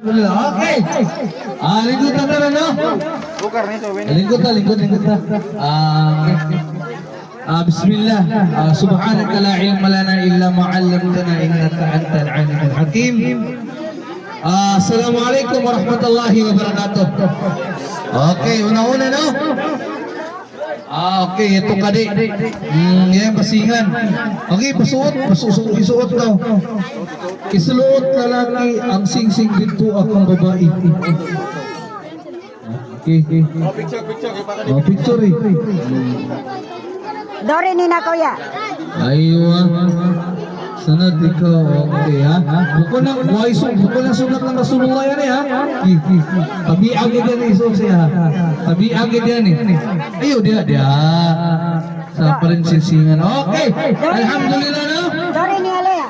Okay. Lingkod na tara, no? Lingkod na. Okay. Bismillah. Subhanaka la ilma lana illa ma 'allamtana innaka antal 'alimul hakim. Assalamualaikum warahmatullahi wabarakatuh. Okay, una-una, no? Okay, ito kadi. Yan, pasingan. Okay, isuot daw. Isuot lalaki ang sing-sing dito akong babae. Okay. Picture eh. Dori ni na kuya. Aywa. Sanad ikaw, okay ha? Buko na sunat ng Rasulullah yan eh ha? Tabiag yan eh, so siya ha? Tabiag yan eh. Ayaw dia. Sa parinsinsingan. Okay, alhamdulillah na. Dori ni Alea.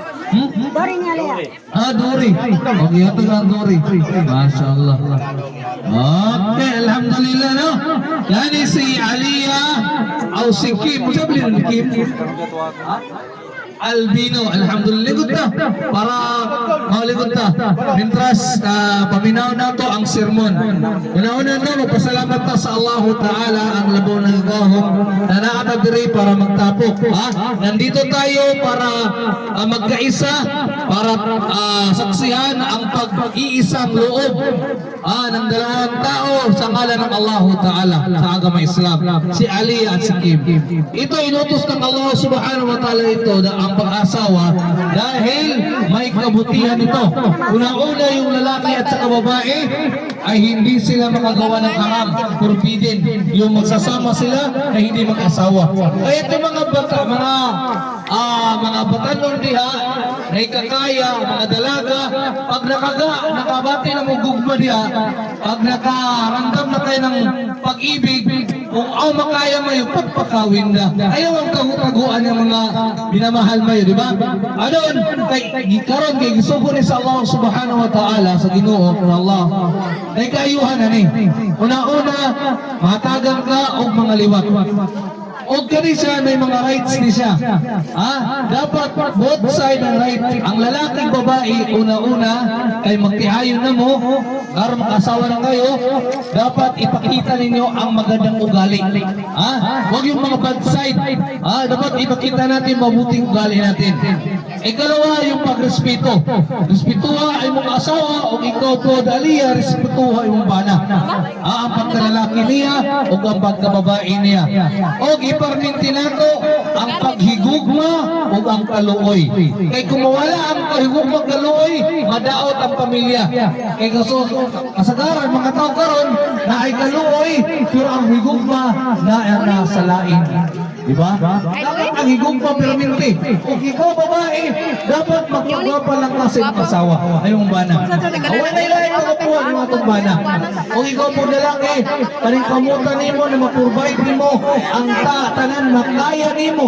Dori ni Alea. Dori. Okay, ito nga Dori. Masya Allah. Okay, alhamdulillah no. Yani si Aliyah o si Kim. Sabi ni Kim? Albino, alhamdulillah, ligot na para maligot na mintras paminaw na to ang sermon. Una-una no, magpasalamat ta sa Allah Ta'ala ang labaw ng gahom na nakatagiri para magtapok. Nandito tayo para magkaisa, para saksihan ang pag-iisang loob ng dalawang tao sa ngalan ng Allah Ta'ala sa agama Islam, si Aliyah at si Kim. Ito inutos ng Allah Subhanahu wa Ta'ala ito na ang pag-asawa dahil may kabutihan ito. Una-una yung lalaki at saka babae ay hindi sila makagawa ng haram, forbidden. Yung magsasama sila ay hindi mag-asawa. Kaya ito mga batanon diha na ikakaya, mga dalaga, pag nakabati na mo gugma diha, pag nakarandam na kayo ng pag-ibig, kung makaya mo yung pagpakawin na. Ayaw ang kaguan ng mga binamahal mo yun, di ba? Anon, karon kay gisubo ni sa Allah Subhanahu wa Ta'ala sa Ginoo ng Allah. Ay kaayuhan na ni. Una-una, matagang ka o mga liwat. O kani siya, may mga rights ni siya. Dapat both side ng right. Ang lalaking babae, una-una, ay magtihayon na mo, para makasawa na kayo, dapat ipakita ninyo ang magandang ugali. Huwag yung mga bad side. Dapat ipakita natin mabuting ugali natin. Ikalawa, yung pagrespeto. Respetuha ay mong asawa, o ikaw po, Aliyah, respetuha yung bana. Ang pagkalalaki niya, o ang pagkababae niya. O iparminti nato ang paghigugma o ang kaluoy. Kay kumawala ang paghigugma kaluoy, madaot ang pamilya. Kay kasagaran, mga tao karon na ay kaluoy, pero ang higugma na nasa lain. Diba? Dapat ang higugma perminti. Kung ikaw babae, dapat magpagwapa lang kasi ng asawa. Ayong bana. Away na ilahin magapuha ng atong bana. Kung ikaw po lalaki, kaning kamutan nimo na maprovide nimo ang tanan makaya nimo.